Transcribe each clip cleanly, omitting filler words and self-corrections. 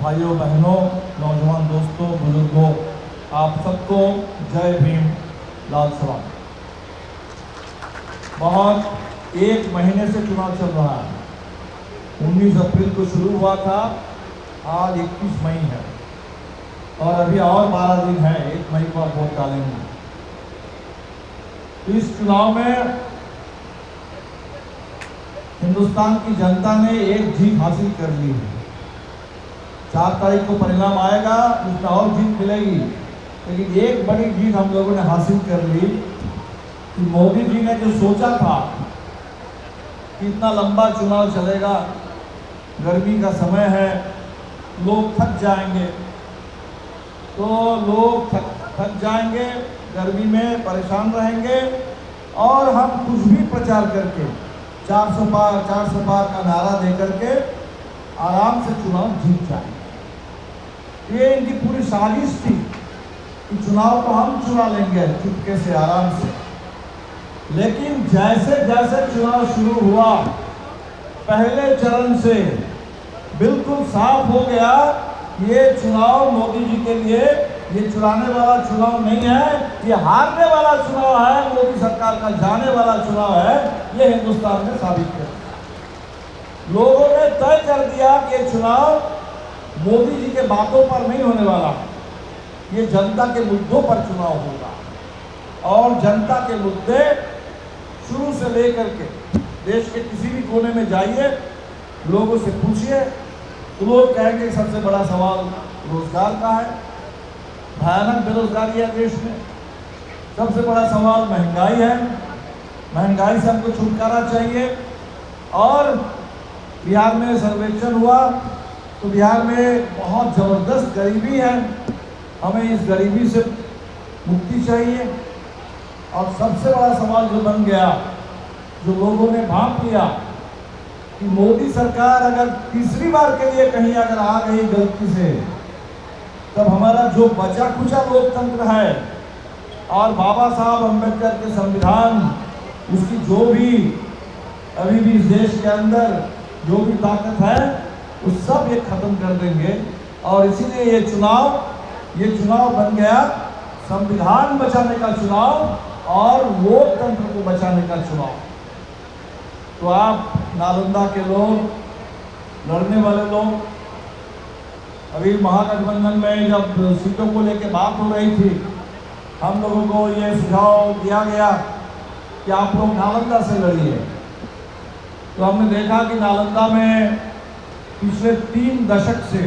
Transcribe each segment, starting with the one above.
भाइयों बहनों, नौजवान दोस्तों, बुजुर्गों, आप सबको जय भीम, लाल सलाम। बहुत एक महीने से चुनाव चल रहा है। 19 अप्रैल को शुरू हुआ था, आज 21 मई है और अभी और 12 दिन है, 1 मई को आप वोट डालेंगे। तो इस चुनाव में हिंदुस्तान की जनता ने एक जीत हासिल कर ली है। 4 तारीख को परिणाम आएगा, उसमें और जीत मिलेगी, लेकिन एक बड़ी जीत हम लोगों ने हासिल कर ली कि मोदी जी ने जो सोचा था कि इतना लंबा चुनाव चलेगा, गर्मी का समय है, लोग थक जाएंगे, तो लोग थक जाएंगे, गर्मी में परेशान रहेंगे और हम कुछ भी प्रचार करके 400 पार का नारा दे करके आराम से चुनाव जीत जाएंगे। ये इनकी पूरी साजिश थी कि चुनाव को हम चुरा लेंगे चुपके से, आराम से। लेकिन जैसे जैसे चुनाव शुरू हुआ, पहले चरण से बिल्कुल साफ हो गया ये चुनाव मोदी जी के लिए ये चुराने वाला चुनाव नहीं है, ये हारने वाला चुनाव है, मोदी सरकार का जाने वाला चुनाव है। ये हिंदुस्तान ने साबित कर दिया। लोगों ने तय कर दिया कि ये चुनाव मोदी जी के बातों पर नहीं होने वाला, ये जनता के मुद्दों पर चुनाव होगा। और जनता के मुद्दे शुरू से लेकर के देश के किसी भी कोने में जाइए, लोगों से पूछिए तो लोग कहेंगे सबसे बड़ा सवाल रोजगार का है, भयानक बेरोजगारी है देश में। सबसे बड़ा सवाल महंगाई है, महंगाई से हमको छुटकारा चाहिए। और बिहार में सर्वेक्षण हुआ तो बिहार में बहुत ज़बरदस्त गरीबी है, हमें इस गरीबी से मुक्ति चाहिए। और सबसे बड़ा सवाल जो बन गया, जो लोगों ने भांप लिया कि मोदी सरकार अगर तीसरी बार के लिए कहीं अगर आ गई गलती से, तब हमारा जो बचा खुचा लोकतंत्र है और बाबा साहब अम्बेडकर के संविधान, उसकी जो भी अभी भी इस देश के अंदर जो भी ताकत है, उस सब ये खत्म कर देंगे। और इसीलिए ये चुनाव बन गया संविधान बचाने का चुनाव और लोकतंत्र को बचाने का चुनाव। तो आप नालंदा के लोग, लड़ने वाले लोग, अभी महागठबंधन में जब सीटों को लेकर बात हो रही थी, हम लोगों को ये सुझाव दिया गया कि आप लोग नालंदा से लड़िए। तो हमने देखा कि नालंदा में पिछले 3 दशक से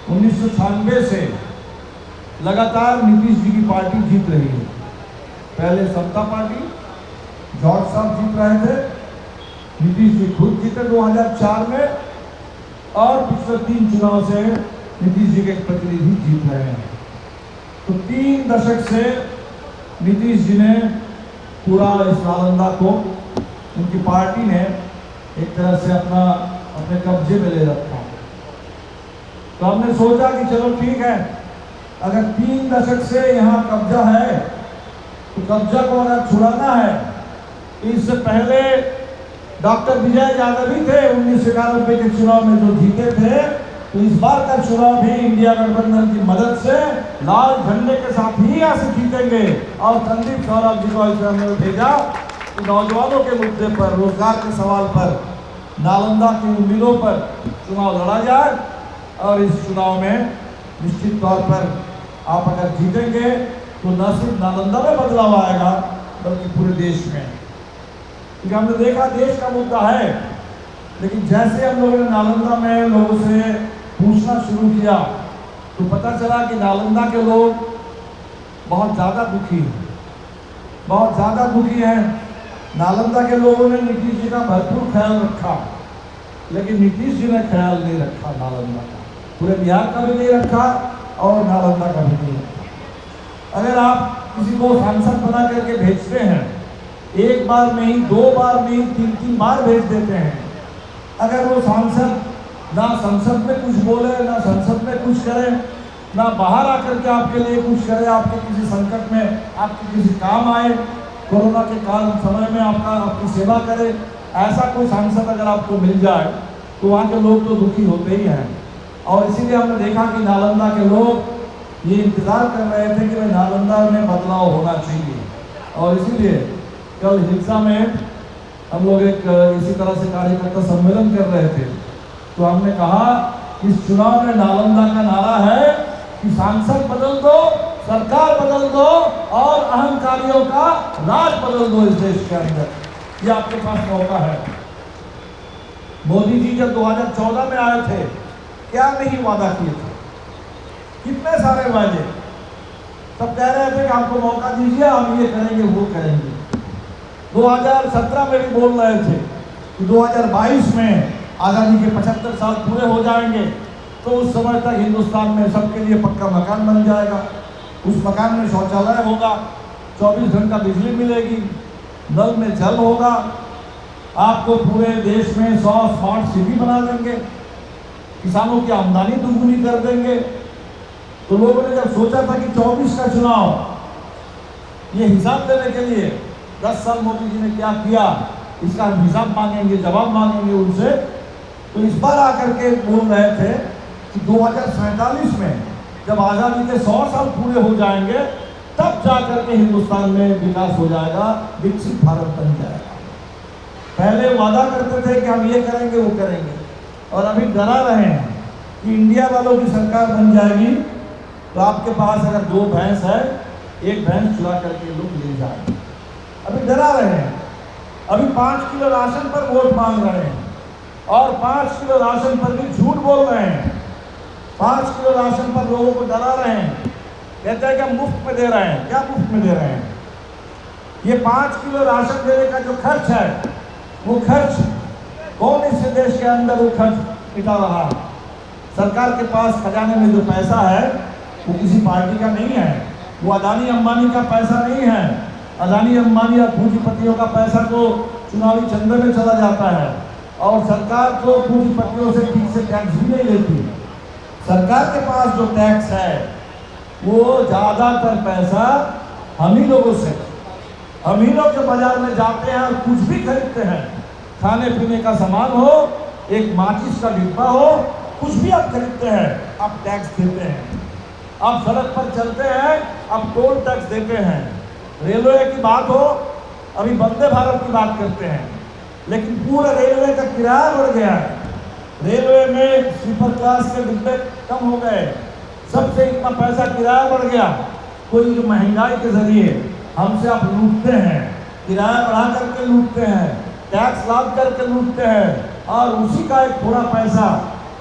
1996 से लगातार नीतीश जी की पार्टी जीत रही है। पहले समता पार्टी, जॉर्ज साहब जीत रहे थे, नीतीश जी खुद जीते 2004 में, और पिछले 3 चुनाव से नीतीश जी के प्रतिनिधि जीत रहे हैं। तो 3 दशक से नीतीश जी ने पूरा इस नालंदा को, उनकी पार्टी ने एक तरह से अपने कब्जे में ले रखा। तो हमने सोचा कि चलो ठीक है, अगर 3 दशक से यहाँ कब्जा है, तो कब्जा को अगर छुड़ाना है, तो इससे पहले डॉक्टर विजय यादव ही थे 1991 के चुनाव में जो जीते थे। तो इस बार का चुनाव भी इंडिया गठबंधन की मदद से लाल झंडे के साथ ही यहाँ से जीतेंगे। और संदीप सौरभ जी को इसमें हमने भेजा कि नौजवानों के मुद्दे पर, रोजगार के सवाल पर, नालंदा की उम्मीदों पर चुनाव लड़ा जाए। और इस चुनाव में निश्चित तौर पर आप अगर जीतेंगे तो न सिर्फ नालंदा में बदलाव आएगा, बल्कि पूरे देश में। क्योंकि हमने देखा देश का मुद्दा है, लेकिन जैसे हम लोगों ने नालंदा में लोगों से पूछना शुरू किया, तो पता चला कि नालंदा के लोग बहुत ज़्यादा दुखी हैं, बहुत ज़्यादा दुखी हैं। नालंदा के लोगों ने नीतीश जी का भरपूर ख्याल रखा, लेकिन नीतीश जी ने ख्याल नहीं रखा नालंदा का, पूरे बिहार का भी नहीं रखा और नालंदा का भी नहीं रखा। अगर आप किसी को सांसद बना करके भेजते हैं, एक बार नहीं, 2 बार नहीं, 3 बार भेज देते हैं, अगर वो सांसद ना संसद में कुछ बोले, ना संसद में कुछ करे, ना बाहर आकर के आपके लिए कुछ करे, आपके किसी संकट में आपके किसी काम आए, कोरोना के काल समय में आपकी सेवा करे, ऐसा कोई सांसद अगर आपको मिल जाए तो वहाँ के लोग तो दुखी होते ही हैं। और इसीलिए हमने देखा कि नालंदा के लोग ये इंतज़ार कर रहे थे कि भाई नालंदा में बदलाव होना चाहिए। और इसीलिए कल हिल्सा में हम लोग एक इसी तरह से कार्यकर्ता सम्मेलन कर रहे थे, तो हमने कहा इस चुनाव में नालंदा का नारा है कि सांसद बदल दो, सरकार बदल दो और अहंकारियों का राज बदल दो इस देश के अंदर। ये आपके पास मौका है। मोदी जी जब 2014 में आए थे, क्या नहीं वादा किए थे, कितने सारे वादे। सब कह रहे थे कि हमको मौका दीजिए, हम ये करेंगे वो करेंगे। 2017 में भी बोल रहे थे कि 2022 में आज़ादी के 75 साल पूरे हो जाएंगे, तो उस समय तक हिंदुस्तान में सबके लिए पक्का मकान बन जाएगा, उस मकान में शौचालय होगा, 24 घंटा बिजली मिलेगी, नल में जल होगा, आपको पूरे देश में 100 स्मार्ट सिटी बना देंगे, किसानों की आमदनी दुगुनी कर देंगे। तो लोगों ने जब सोचा था कि 24 का चुनाव, ये हिसाब देने के लिए 10 साल मोदी जी ने क्या किया, इसका हम हिसाब मांगेंगे, जवाब मांगेंगे उनसे, तो इस बार आकर के बोल रहे थे कि 2047 में जब आज़ादी के 100 साल पूरे हो जाएंगे, तब जाकर के हिंदुस्तान में विकास हो जाएगा, विकसित भारत बन जाएगा। पहले वादा करते थे कि हम ये करेंगे वो करेंगे, और अभी डरा रहे हैं कि इंडिया वालों की सरकार बन जाएगी तो आपके पास अगर 2 भैंस है, 1 भैंस चुरा करके लोग ले जाएंगे। अभी डरा रहे हैं। अभी 5 किलो राशन पर वोट मांग रहे हैं, और 5 किलो राशन पर भी झूठ बोल रहे हैं। 5 किलो राशन पर लोगों को डरा रहे हैं, कहते हैं कि हम मुफ्त में दे रहे हैं। क्या मुफ्त में दे रहे हैं? ये 5 किलो राशन देने का जो खर्च है, वो खर्च कौन इस देश के अंदर वो खर्च मिटा रहा है? सरकार के पास खजाने में जो पैसा है वो किसी पार्टी का नहीं है, वो अदानी अंबानी का पैसा नहीं है। अदानी अंबानी और पूंजीपतियों का पैसा तो चुनावी चंदे में चला जाता है, और सरकार तो पूंजीपतियों से ठीक से टैक्स भी नहीं लेती। सरकार के पास जो टैक्स है वो ज़्यादातर पैसा हम ही लोगों से, हम ही लोग जो बाजार में जाते हैं और कुछ भी खरीदते हैं, खाने पीने का सामान हो, एक माचिस का डिब्बा हो, कुछ भी आप खरीदते हैं, आप टैक्स देते हैं। आप सड़क पर चलते हैं, आप टोल टैक्स देते हैं। रेलवे की बात हो, अभी वंदे भारत की बात करते हैं, लेकिन पूरा रेलवे का किराया बढ़ गया है। रेलवे में स्लीपर क्लास के डिब्बे कम हो गए, सबसे इतना पैसा किराया बढ़ गया। कोई महंगाई के जरिए हमसे आप लूटते हैं, किराया बढ़ा करके लूटते हैं, टैक्स लाद करके लूटते हैं, और उसी का एक थोड़ा पैसा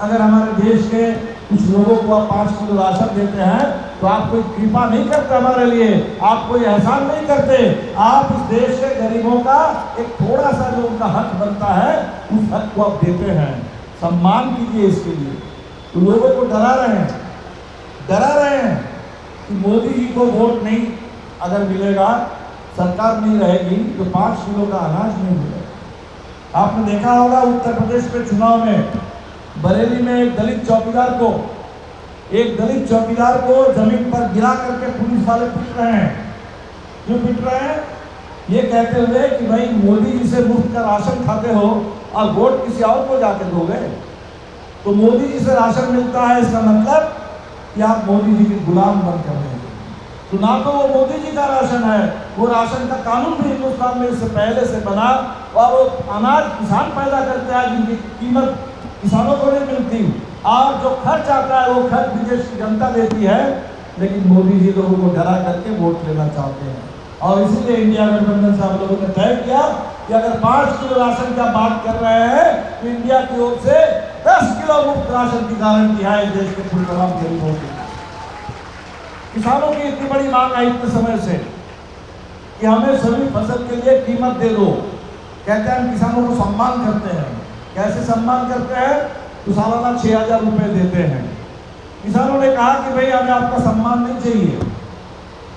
अगर हमारे देश के कुछ लोगों को आप 5 किलो राशन देते हैं, तो आप कोई कृपा नहीं करते हमारे लिए, आप कोई एहसान नहीं करते। आप इस देश के गरीबों का एक थोड़ा सा जो उनका हक बनता है, उस हक को आप देते हैं। सम्मान कीजिए इसके लिए। तो लोगों को डरा रहे हैं कि मोदी जी को वोट नहीं अगर मिलेगा, सरकार नहीं रहेगी, तो 5 किलो का अनाज नहीं मिलेगा। आपने देखा होगा उत्तर प्रदेश के चुनाव में बरेली में एक दलित चौकीदार को जमीन पर गिरा करके पुलिस वाले पीट रहे हैं। क्यों पीट रहे हैं? ये कहते हुए कि भाई मोदी जी से मुफ्त का राशन खाते हो और वोट किसी और को जाके दोगे। तो मोदी जी से राशन मिलता है, इसका मतलब कि आप मोदी जी के गुलाम बन कर रहे हैं। तो ना तो वो मोदी जी का राशन है, वो राशन का कानून भी हिंदुस्तान में इससे पहले से बना, और वो अनाज किसान पैदा करते हैं जिनकी कीमत किसानों को नहीं मिलती, और जो खर्च आता है वो खर्च विदेश की जनता देती है। लेकिन मोदी जी लोगों को डरा करके वोट लेना चाहते हैं, और इसीलिए इंडिया गठबंधन से हम लोगों ने तय किया कि अगर 5 किलो राशन का बात कर रहे हैं, तो इंडिया की ओर से 10 किलो मुफ्त राशन की गारंटी है इस देश के तमाम गरीबों की। किसानों की इतनी बड़ी मांग है इतने समय से कि हमें सभी फसल के लिए कीमत दे दो। कहते हैं हम किसानों को सम्मान करते हैं। कैसे सम्मान करते हैं? तो सालाना 6000 रुपये देते हैं। किसानों ने कहा कि भाई हमें आपका सम्मान नहीं चाहिए,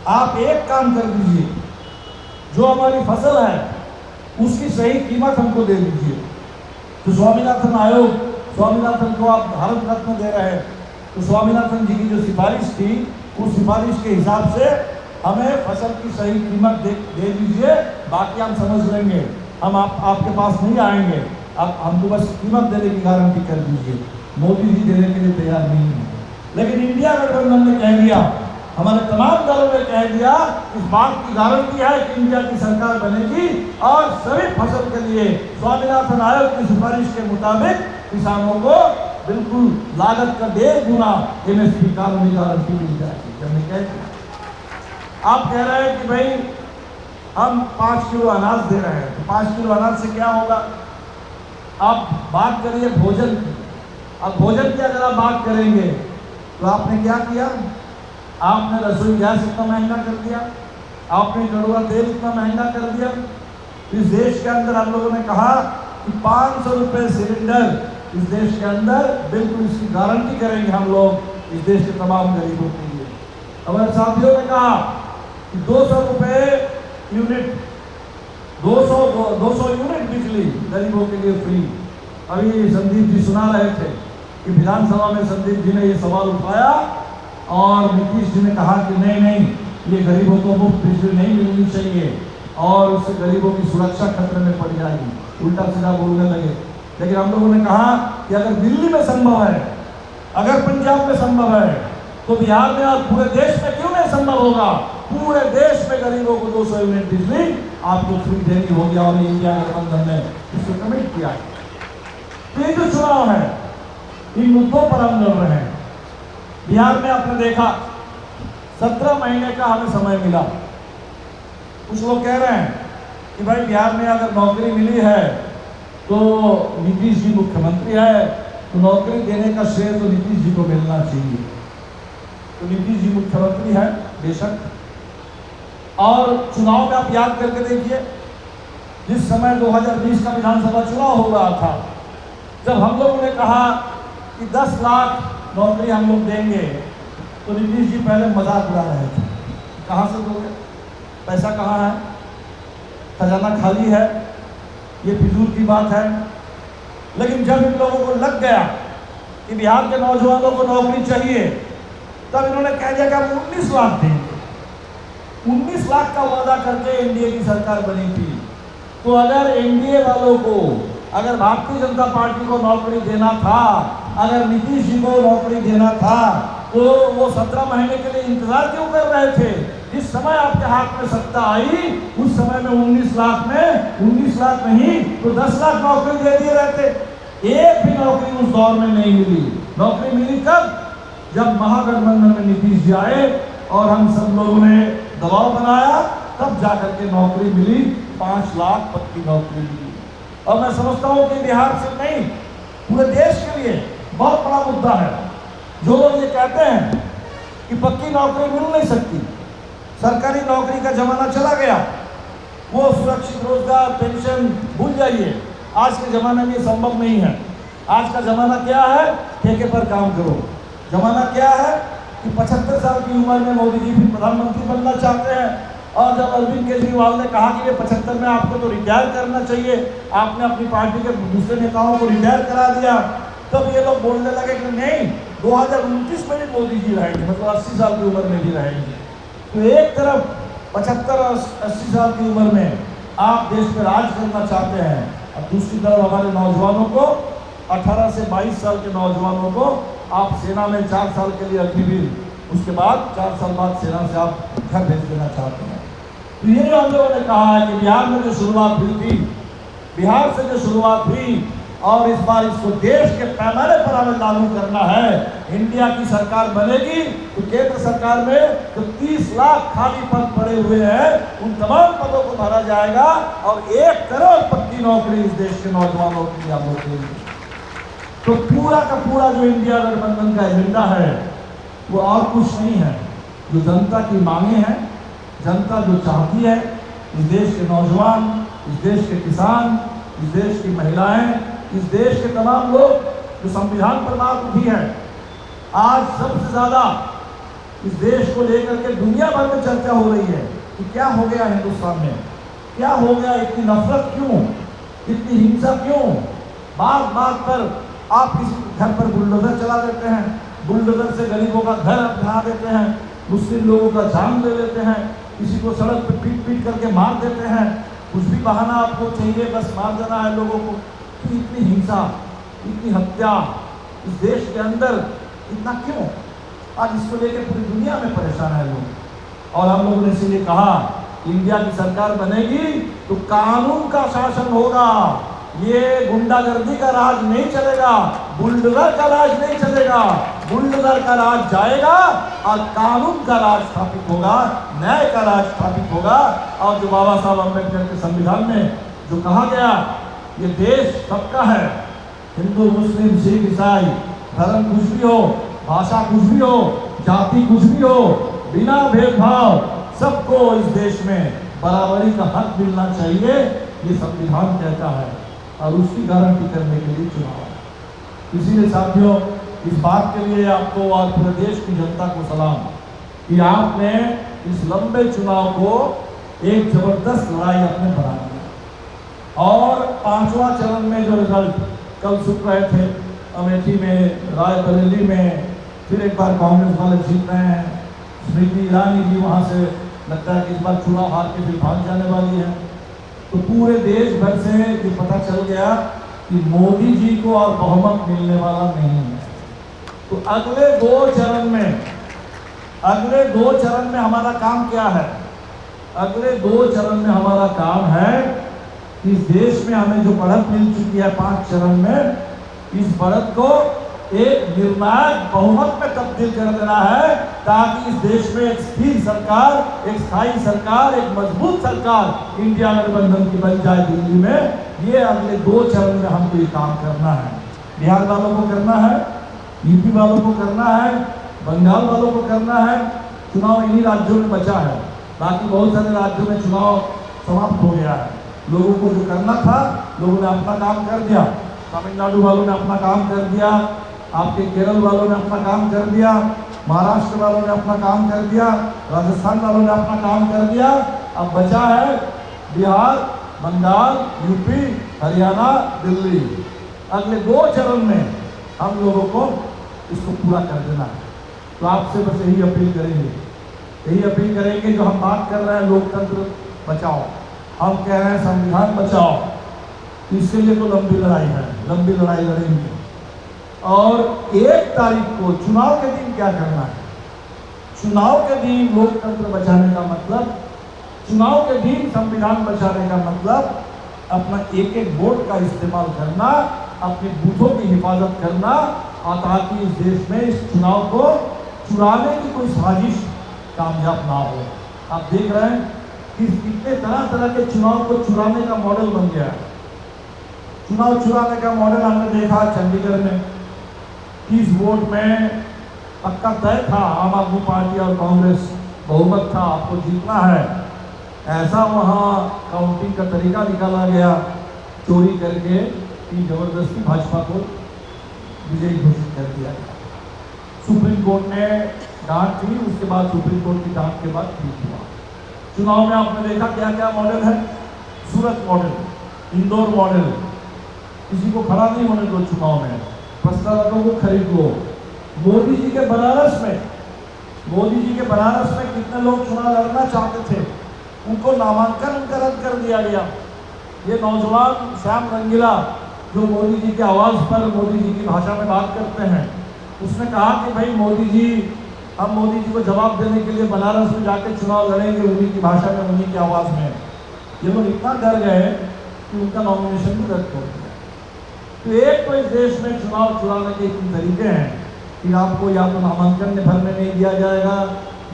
आप एक काम कर दीजिए, जो हमारी फसल है उसकी सही कीमत हमको दे दीजिए। तो स्वामीनाथन आयोग, स्वामीनाथन को आप भारत रत्न दे रहे हैं, तो स्वामीनाथन जी की जो सिफारिश थी, उस सिफारिश के हिसाब से हमें फसल की सही कीमत दे दीजिए, बाकी हम समझ लेंगे, हम आपके पास नहीं आएंगे। आप हमको बस कीमत देने की गारंटी कर दीजिए। मोदी जी देने के लिए तैयार नहीं है। लेकिन इंडिया गठबंधन ने कह दिया, हमारे तमाम दलों ने कह दिया, इस बात की गारंटी है कि इंडिया की सरकार बनेगी और सभी फसल के लिए स्वामीनाथन आयोग की सिफारिश के मुताबिक किसानों को बिल्कुल लागत का 1.5 गुना MSP कानूनी गारंटी मिल जाएगी। हमने कह दिया, आप कह रहे हैं कि भाई हम 5 किलो अनाज दे रहे हैं, तो 5 किलो अनाज से क्या होगा? आप बात करिए भोजन की। अब भोजन की अगर आप बात करेंगे तो आपने क्या किया? आपने रसोई गैस इतना महंगा कर दिया, आपने कड़वा तेल इतना महंगा कर दिया। इस देश के अंदर हम लोगों ने कहा कि 500 रुपये सिलेंडर इस देश के अंदर, बिल्कुल इसकी गारंटी करेंगे हम लोग इस देश के तमाम गरीबों के लिए। हमारे साथियों ने कहा कि 200 रुपये यूनिट, 200 यूनिट बिजली गरीबों के लिए फ्री। अभी संदीप जी सुना रहे थे कि विधानसभा में संदीप जी ने ये सवाल उठाया और नीतीश जी ने कहा कि नहीं, ये गरीबों को मुफ्त बिजली नहीं मिलनी चाहिए और उससे गरीबों की सुरक्षा खतरे में पड़ जाएगी, उल्टा सीधा बोलने लगे। लेकिन हम लोगों ने कहा कि अगर दिल्ली में संभव है, अगर पंजाब में संभव है, तो बिहार में और पूरे देश में क्यों नहीं संभव होगा? पूरे देश में गरीबों को 200 यूनिट बिजली आपको फ्री देनी होगी और इंडिया गठबंधन ने इसको कमिट किया है। तो ये जो चुनाव है, इन मुद्दों पर हम लड़ रहे हैं। बिहार में आपने देखा 17 महीने का हमें समय मिला। कुछ लोग कह रहे हैं कि भाई बिहार में अगर नौकरी मिली है तो नीतीश जी मुख्यमंत्री है, तो नौकरी देने का श्रेय तो नीतीश जी को मिलना चाहिए। तो नीतीश जी मुख्यमंत्री है बेशक, और चुनाव में आप याद करके देखिए, जिस समय 2020 का विधानसभा चुनाव हो रहा था, जब हम लोगों ने कहा कि 10 लाख नौकरी हम लोग देंगे, तो नीतीश जी पहले मजाक उड़ा रहे थे, कहाँ से दोगे, पैसा कहाँ है, खजाना खाली है, ये फिजूल की बात है। लेकिन जब इन लोगों को लग गया कि बिहार के नौजवानों को नौकरी चाहिए, तब इन्होंने कह दिया कि हम 19 लाख देंगे। 19 लाख का वादा करके एनडीए की सरकार बनी थी। तो अगर एनडीए वालों को, अगर भारतीय जनता पार्टी को नौकरी देना था, अगर नीतीश जी को नौकरी देना था, तो वो 17 महीने के लिए इंतजार क्यों कर रहे थे? जिस समय आपके हाथ में सत्ता आई, उस समय में 19 लाख नहीं तो 10 लाख नौकरी दे दिए रहते। एक भी नौकरी उस दौर में नहीं मिली। नौकरी मिली कब? जब महागठबंधन में नीतीश जी आए और हम सब लोगों ने दबाव बनाया, तब जाकर के नौकरी मिली, 5 लाख पक्की नौकरी मिली। और मैं समझता हूँ कि बिहार से नहीं, पूरे देश के लिए बहुत बड़ा मुद्दा है। जो लोग ये कहते हैं कि पक्की नौकरी मिल नहीं सकती, सरकारी नौकरी का जमाना चला गया, वो सुरक्षित रोजगार, पेंशन भूल जाइए। आज के जमाने में ये संभव नहीं है। आज का जमाना क्या है? ठेके पर काम करो। जमाना क्या है कि 75 साल की उम्र में मोदी जी भी प्रधानमंत्री बनना चाहते हैं, और जब अरविंद केजरीवाल ने कहा कि ये 75 में आपको तो रिटायर करना चाहिए, आपने अपनी पार्टी के दूसरे नेताओं को रिटायर करा दिया, तब ये लोग बोलने लगे कि नहीं, 2029 में भी मोदी जी रहेंगे, मतलब 80 साल की उम्र में भी रहेंगे। तो एक तरफ 75 और 80 साल की उम्र में आप देश पर राज करना चाहते हैं, और दूसरी तरफ हमारे नौजवानों को, 18 से 22 साल के नौजवानों को आप सेना में 4 साल के लिए अग्निवीर, उसके बाद 4 साल बाद सेना से आप घर भेज देना चाहते हैं। तो ये जो हम लोगों ने कहा है कि बिहार में जो शुरुआत हुई थी, बिहार से जो शुरुआत हुई, और इस बार इसको देश के पैमाने पर हमें लागू करना है। इंडिया की सरकार बनेगी तो केंद्र सरकार में जो 30 लाख खाली पद पड़े हुए हैं, उन तमाम पदों को भरा जाएगा और 1 करोड़ पक्की नौकरी इस देश के नौजवानों के लिए हम लोग देंगे। तो पूरा का पूरा जो इंडिया गठबंधन का एजेंडा है, वो और कुछ नहीं है, जो जनता की मांगे हैं, जनता जो चाहती है, इस देश के नौजवान, इस देश के किसान, इस देश की महिलाएं, इस देश के तमाम लोग, जो संविधान पर बात उठी है। आज सबसे ज्यादा इस देश को लेकर के दुनिया भर में चर्चा हो रही है कि क्या हो गया हिंदुस्तान में, क्या हो गया, इतनी नफरत क्यों, इतनी हिंसा क्यों? बात बात पर आप किसी घर पर बुलडोजर चला देते हैं, बुलडोजर से गरीबों का घर ढहा देते हैं, मुस्लिम लोगों का जान ले लेते हैं, किसी को सड़क पर पीट पीट करके मार देते हैं, कुछ भी बहाना आपको चाहिए, बस मार देना है लोगों को। कि इतनी हिंसा, इतनी हत्या इस देश के अंदर इतना क्यों? आज इसको लेकर पूरी दुनिया में परेशान है लोग। और हम लोगों ने इसीलिए कहा इंडिया की सरकार बनेगी तो कानून का शासन होगा, ये गुंडागर्दी का राज नहीं चलेगा, बुलडोजर का राज नहीं चलेगा। बुलडोजर का राज जाएगा और कानून का राज स्थापित होगा, न्याय का राज स्थापित होगा। और जो बाबा साहब अम्बेडकर के संविधान में जो कहा गया, ये देश सबका है, हिंदू मुस्लिम सिख ईसाई, धर्म कुछ भी हो, भाषा कुछ भी हो, जाति कुछ भी हो, बिना भेदभाव सबको इस देश में बराबरी का हक मिलना चाहिए, ये संविधान कहता है। और उसकी गारंटी करने के लिए चुनाव है। इसीलिए साथियों, इस बात के लिए आपको और पूरे देश की जनता को सलाम कि आपने इस लंबे चुनाव को एक जबरदस्त लड़ाई आपने बना दिया। और 5वां चरण में जो रिजल्ट कल सुन रहे थे, अमेठी में, रायबरेली में, फिर एक बार कांग्रेस वाले जीत रहे हैं, स्मृति ईरानी जी वहाँ से लगता है कि इस बार चुनाव हार के फिर भाग जाने वाली है। तो पूरे देश भर से ये पता चल गया कि मोदी जी को और बहुमत मिलने वाला नहीं है। तो अगले दो चरण में हमारा काम क्या है? अगले 2 चरण में हमारा काम है इस देश में हमें जो बढ़त मिल चुकी है 5 चरण में, इस बढ़त को एक निर्णायक बहुमत में तब्दील कर देना है, ताकि इस देश में एक स्थिर सरकार, एक स्थायी सरकार, एक मजबूत सरकार इंडिया गठबंधन की बन जाए दिल्ली में। ये अगले 2 चरण में हमको ये काम करना है। बिहार वालों को करना है, यूपी वालों को करना है, बंगाल वालों को करना है। चुनाव इन्हीं राज्यों में बचा है, बाकी बहुत सारे राज्यों में चुनाव समाप्त हो गया है। लोगों को जो करना था, लोगों ने अपना काम कर दिया। तमिलनाडु वालों ने अपना काम कर दिया, आपके केरल वालों ने अपना काम कर दिया, महाराष्ट्र वालों ने अपना काम कर दिया, राजस्थान वालों ने अपना काम कर दिया। अब बचा है बिहार, बंगाल, यूपी, हरियाणा, दिल्ली। अगले 2 चरण में हम लोगों को इसको पूरा कर देना है। तो आपसे बस यही अपील करेंगे, जो हम बात कर रहे हैं लोकतंत्र बचाओ, हम कह रहे हैं संविधान बचाओ, इसके लिए तो लंबी लड़ाई है, लंबी लड़ाई लड़ेंगे। और 1 तारीख को चुनाव के दिन क्या करना है? चुनाव के दिन लोकतंत्र बचाने का मतलब, चुनाव के दिन संविधान बचाने का मतलब अपना एक वोट का इस्तेमाल करना, अपने बूथों की हिफाजत करना, और ताकि इस देश में इस चुनाव को चुराने की कोई साजिश कामयाब ना हो। आप देख रहे हैं कि कितने तरह के चुनाव को चुराने का मॉडल बन गया है। चुनाव चुराने का मॉडल हमने देखा चंडीगढ़ में, 30 वोट में पक्का तय था, आम आदमी पार्टी और कांग्रेस बहुमत था, आपको जीतना है। ऐसा वहाँ काउंटिंग का तरीका निकाला गया चोरी करके कि जबरदस्ती भाजपा को विजयी घोषित कर दिया गया। सुप्रीम कोर्ट ने डांट दी, उसके बाद सुप्रीम कोर्ट की डांट के बाद ठीक हुआ। चुनाव में आपने देखा क्या क्या मॉडल है? सूरत मॉडल, इंदौर मॉडल, किसी को खड़ा नहीं होने दो चुनाव में, प्रस्तावकों को खरीद लो। मोदी जी के बनारस में कितने लोग चुनाव लड़ना चाहते थे, उनको नामांकन उनका रद्द कर दिया गया। ये नौजवान श्याम रंगीला जो मोदी जी की आवाज़ पर मोदी जी की भाषा में बात करते हैं, उसने कहा कि भाई मोदी जी, हम मोदी जी को जवाब देने के लिए बनारस में जाकर चुनाव लड़ेंगे उन्हीं की भाषा में, उन्हीं की आवाज़ में। ये लोग इतना डर गए कि उनका नॉमिनेशन भी रद्द कर दिया। तो एक तो इस देश में चुनाव चुराने के 3 तरीके हैं कि आपको या तो नामांकन भरने नहीं दिया जाएगा,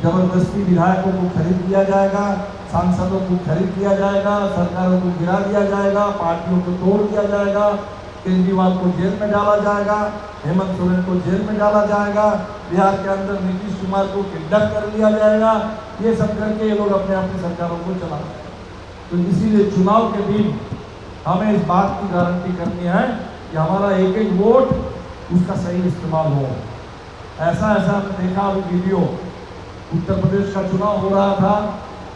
जबरदस्ती विधायकों को खरीद लिया जाएगा, सांसदों को खरीद लिया जाएगा, सरकारों को गिरा दिया जाएगा, पार्टियों को तोड़ दिया जाएगा, केजरीवाल को जेल में डाला जाएगा, हेमंत सोरेन को जेल में डाला जाएगा, बिहार के अंदर नीतीश कुमार को किडनैप कर लिया जाएगा। ये सब करके ये लोग अपने अपनी सरकारों को चला। तो इसीलिए चुनाव के दिन हमें इस बात की गारंटी करनी है कि हमारा एक वोट उसका सही इस्तेमाल हो। ऐसा हमने देखा अभी वीडियो, उत्तर प्रदेश का चुनाव हो रहा था,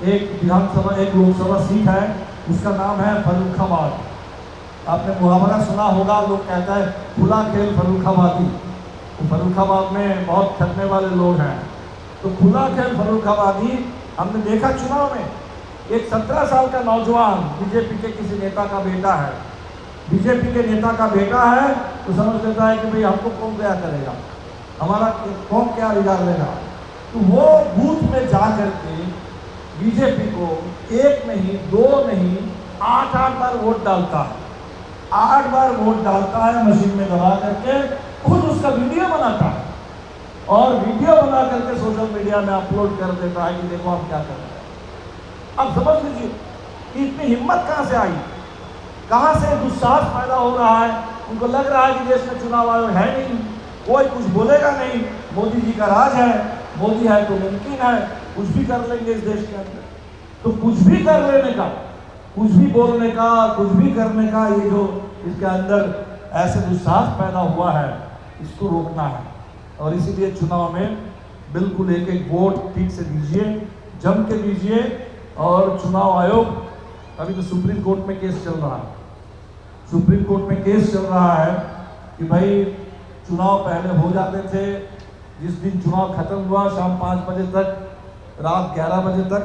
एक विधानसभा, एक लोकसभा सीट है, उसका नाम है फर्रुखाबाद। आपने मुहावरा सुना होगा, लोग कहता है खुला खेल फर्रुखाबादी। तो फर्रुखाबाद में बहुत ठगने वाले लोग हैं, तो खुला खेल फर्रुखाबादी हमने देखा चुनाव में। एक 17 साल का नौजवान, बीजेपी के किसी नेता का बेटा है, बीजेपी के नेता का बेटा है तो समझ लेता है कि भाई हमको कौन क्या करेगा, हमारा कौन क्या रिजल्ट लेगा। तो वो बूथ में जा करके बीजेपी को एक नहीं, दो नहीं, 8 बार वोट डालता है, 8 बार वोट डालता है मशीन में दबा करके, खुद उसका वीडियो बनाता है और वीडियो बना करके सोशल मीडिया में अपलोड कर देता है कि देखो आप क्या कर रहे हैं। अब समझ लीजिए कि इतनी हिम्मत कहाँ से आई, कहाँ से दुस्साहस पैदा हो रहा है। उनको लग रहा है कि देश में चुनाव आयोग है नहीं, कोई कुछ बोलेगा नहीं, मोदी जी का राज है, मोदी है तो मुमकिन है कुछ भी कर लेंगे इस देश के अंदर। तो कुछ भी कर लेने का, कुछ भी बोलने का, कुछ भी करने का, ये जो इसके अंदर ऐसे दुस्साहस पैदा हुआ है, इसको रोकना है। और इसीलिए चुनाव में बिल्कुल एक एक वोट ठीक से दीजिए, जम के दीजिए। और चुनाव आयोग, अभी तो सुप्रीम कोर्ट में केस चल रहा है, सुप्रीम कोर्ट में केस चल रहा है कि भाई चुनाव पहले हो जाते थे, जिस दिन चुनाव खत्म हुआ शाम 5 बजे तक, रात 11 बजे तक,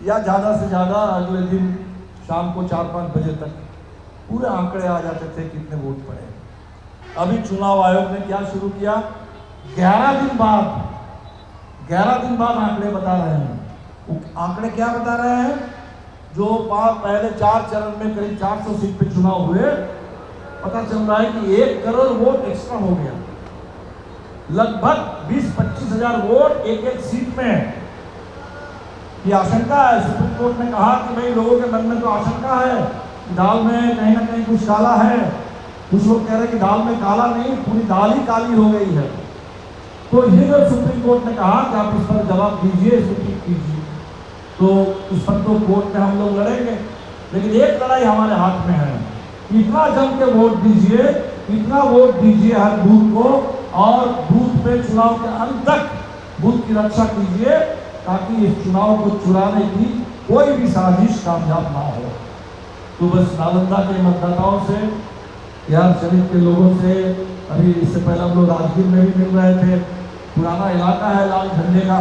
या ज़्यादा से ज़्यादा अगले दिन शाम को 4-5 बजे तक पूरे आंकड़े आ जाते थे कितने वोट पड़े। अभी चुनाव आयोग ने क्या शुरू किया, 11 दिन बाद, 11 दिन बाद आंकड़े बता रहे हैं। वो आंकड़े क्या बता रहे हैं, जो पहले 4 चरण में करीब 400 सीट पे चुनाव हुए, पता चल रहा है कि 1 करोड़ वोट एक्स्ट्रा हो गया, लगभग 20-25 हजार वोट एक एक सीट में। ये आशंका है, सुप्रीम कोर्ट ने कहा कि भाई लोगों के मन में तो आशंका है कि दाल में कहीं ना कहीं कुछ काला है। कुछ लोग कह रहे हैं कि दाल में काला नहीं, पूरी दाल ही काली हो गई है। तो ये जो सुप्रीम कोर्ट ने कहा कि आप इस पर जवाब दीजिए, इसको ठीक कीजिए, तो इस पर तो कोर्ट में हम लोग लड़ेंगे, लेकिन एक लड़ाई हमारे हाथ में है, इतना जम के वोट दीजिए, इतना वोट दीजिए हर बूथ को, और बूथ पे चुनाव के अंत तक बूथ की रक्षा कीजिए, ताकि इस चुनाव को चुराने की कोई भी साजिश कामयाब ना हो। तो बस नालंदा के मतदाताओं से, बिहार शरीफ के लोगों से, अभी इससे पहले हम लोग राजगीर में भी मिल रहे थे, पुराना इलाका है लाल झंडे का,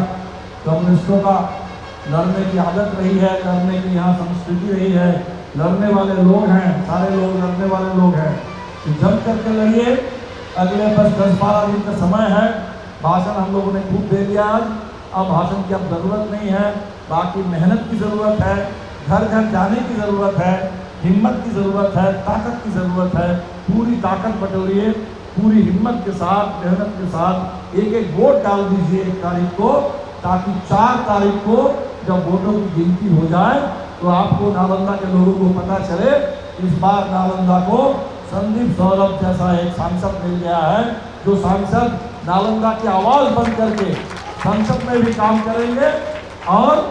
कम्युनिस्टों का लड़ने की आदत रही है, लड़ने की यहाँ संस्कृति रही है, लड़ने वाले लोग हैं, सारे लोग लड़ने वाले लोग हैं। तो जम करके लड़िए, अगले बस 10-12 दिन का समय है। भाषण हम लोगों ने खूब दे दिया आज, अब भाषण की अब ज़रूरत नहीं है, बाकी मेहनत की ज़रूरत है, घर घर जाने की ज़रूरत है, हिम्मत की ज़रूरत है, ताकत की ज़रूरत है। पूरी ताकत बटोरिए, पूरी हिम्मत के साथ, मेहनत के साथ एक एक वोट डाल दीजिए 1 तारीख को, ताकि 4 तारीख को जब वोटों की गिनती हो जाए तो आपको नालंदा के लोगों को पता चले इस बार नालंदा को संदीप सौरभ जैसा एक सांसद मिल गया है, जो सांसद नालंदा की आवाज़ बन करके संसद में भी काम करेंगे और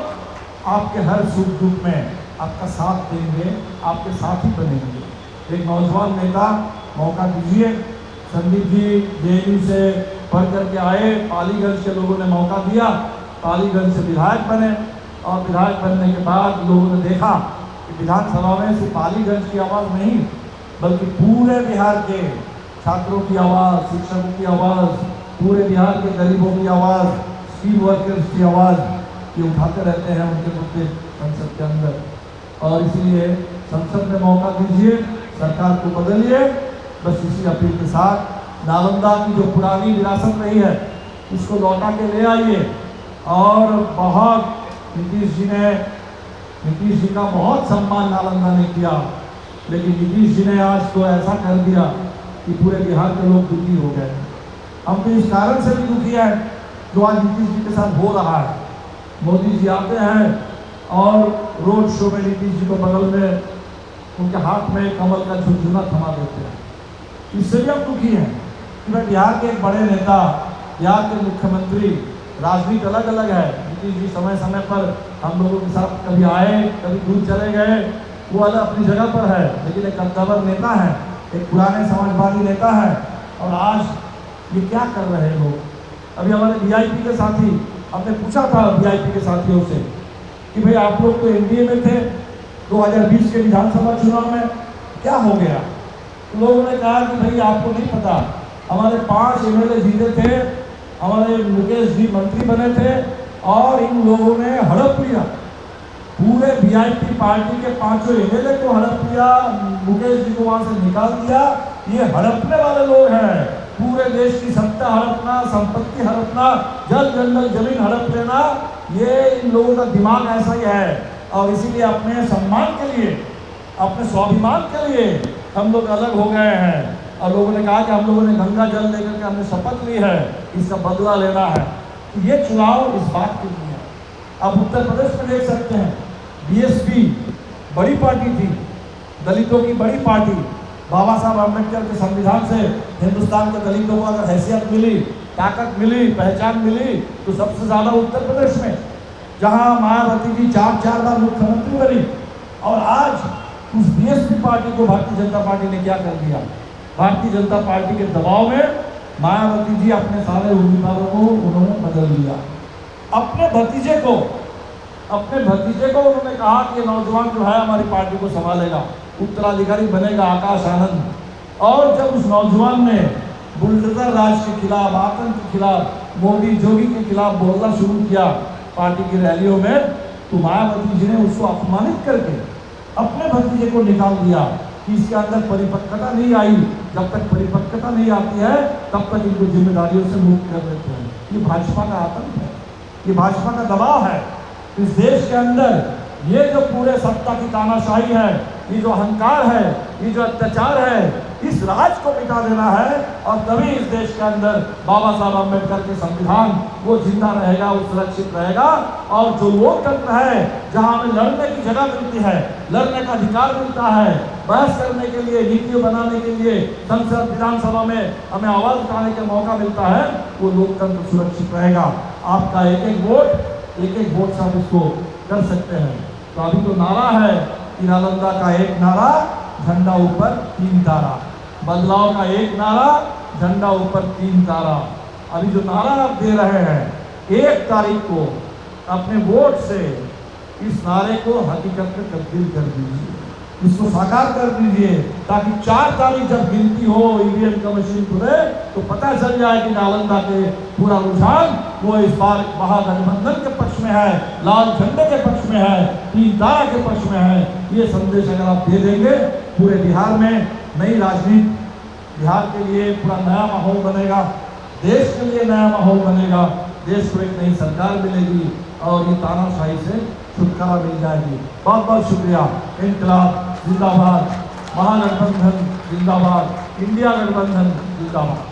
आपके हर सुख दुख में आपका साथ देंगे, आपके साथी बनेंगे। एक नौजवान नेता, मौका दीजिए। संदीप जी जेएनयू से पढ़ करके आए, पालीगंज के लोगों ने मौका दिया, पालीगंज से विधायक बने, और विधायक बनने के बाद लोगों ने देखा कि विधानसभा में सिर्फ पालीगंज की आवाज़ नहीं, बल्कि पूरे बिहार के छात्रों की आवाज़, शिक्षकों की आवाज़, पूरे बिहार के गरीबों की आवाज़, स्किल वर्कर्स की आवाज़, ये उठाते रहते हैं उनके मुद्दे संसद के अंदर। और इसीलिए संसद में मौका दीजिए, सरकार को बदलिए। बस इसी अपील के साथ नालंदा की जो पुरानी विरासत रही है उसको लौटा के ले आइए। और बहुत नीतीश जी का बहुत सम्मान नालंदा ने किया, लेकिन नीतीश जी ने आज तो ऐसा कर दिया कि पूरे बिहार के लोग दुखी हो गए। हम तो इस कारण से भी दुखी हैं जो आज नीतीश जी के साथ हो रहा है। मोदी जी आते हैं और रोड शो में नीतीश जी को बगल में उनके हाथ में कमल का झुनझुना थमा देते हैं। इससे भी हम दुखी हैं कि भाई बिहार के एक बड़े नेता, बिहार के मुख्यमंत्री, राजनीति अलग अलग है। नीतीश जी समय समय पर हम लोगों के साथ कभी आए, कभी दूर चले गए, वो अलग अपनी जगह पर है, लेकिन एक कद्दावर नेता है, एक पुराने समाजवादी नेता है। और आज ये क्या कर रहे हैं लोग। अभी हमारे वीआईपी के साथी, हमने पूछा था वीआईपी के साथियों से कि भाई आप लोग तो एनडीए में थे 2020 के विधानसभा चुनाव में, क्या हो गया। तो लोगों ने कहा कि भाई आपको नहीं पता, हमारे 5 एमएलए जीते थे, हमारे मुकेश जी मंत्री बने थे, और इन लोगों ने हड़प लिया, पूरे वीआईपी पार्टी के 5 एमएलए को हड़प लिया, मुकेश जी को वहां से निकाल दिया। ये हड़पने वाले लोग हैं। पूरे देश की सत्ता हड़पना, संपत्ति हड़पना, जल जंगल जमीन हड़प लेना, ये इन लोगों का दिमाग ऐसा ही है। और इसीलिए अपने सम्मान के लिए, अपने स्वाभिमान के लिए हम लोग अलग हो गए हैं। और लोगों ने कहा कि हम लोगों ने गंगा जल लेकर के हमने शपथ ली है, इसका बदला लेना है। तो ये चुनाव इस बात के लिए है। अब उत्तर प्रदेश में देख सकते हैं, बीएसपी बड़ी पार्टी थी, दलितों की बड़ी पार्टी। बाबा साहब अम्बेडकर के संविधान से हिंदुस्तान के दलितों को अगर हैसियत मिली, ताकत मिली, पहचान मिली, तो सबसे ज़्यादा उत्तर प्रदेश में, जहां मायावती जी 4 बार मुख्यमंत्री बनी। और आज उस बीएसपी पार्टी को भारतीय जनता पार्टी ने क्या कर दिया? भारतीय जनता पार्टी के दबाव में मायावती जी अपने सारे उम्मीदवारों को उन्होंने बदल दिया। अपने भतीजे को उन्होंने कहा कि नौजवान जो है हमारी पार्टी को संभालेगा, उत्तराधिकारी बनेगा, आकाश आनंद। और जब उस नौजवान ने बुलडोजर राज के खिलाफ, आतंक के खिलाफ, मोदी जोगी के खिलाफ बोलना शुरू किया पार्टी की रैलियों में, तो मायावती जी ने उसको अपमानित करके अपने भतीजे को निकाल दिया कि इसके अंदर परिपक्वता नहीं आई। जब तक परिपक्वता नहीं आती है तब तक इनको जिम्मेदारियों से मुक्त कर देते हैं। ये भाजपा का आतंक है, ये भाजपा का दबाव है। इस देश के अंदर ये जो पूरे सत्ता की तानाशाही है, ये जो अहंकार है, ये जो अत्याचार है, इस राज को मिटा देना है। और तभी इस देश के अंदर बाबा साहब अम्बेडकर के संविधान वो जिंदा रहेगा, वो सुरक्षित रहेगा। और जो लोकतंत्र है, जहां हमें लड़ने की जगह मिलती है, लड़ने का अधिकार मिलता है, बहस करने के लिए, नीतियां बनाने के लिए संसद विधानसभा में हमें आवाज उठाने का मौका मिलता है, वो लोकतंत्र सुरक्षित रहेगा। आपका एक एक वोट से आप इसको कर सकते हैं। तो अभी तो नारा है कि नालंदा का एक नारा, झंडा ऊपर 3 तारा। बदलाव का एक नारा, झंडा ऊपर 3 तारा। अभी जो नारा आप दे रहे हैं, 1 तारीख को अपने वोट से इस नारे को हकीकत में तब्दील कर दीजिए, इसको साकार कर दीजिए, ताकि 4 तारीख जब गिनती हो ईवीएम का मशीन खुले तो पता चल जाए कि नालंदा के पूरा रुझान वो इस बार महागठबंधन के पक्ष में है, लाल झंडे के पक्ष में है, 3 तारा के पक्ष में है। ये संदेश अगर आप दे देंगे, पूरे बिहार में नई राजनीति, बिहार के लिए पूरा नया माहौल बनेगा, देश के लिए नया माहौल बनेगा, देश को एक नई सरकार मिलेगी और ये तानाशाही से छुटकारा मिल जाएगी। बहुत बहुत शुक्रिया। इनकलाब जिंदाबाद, महागठबंधन जिंदाबाद, इंडिया गठबंधन जिंदाबाद।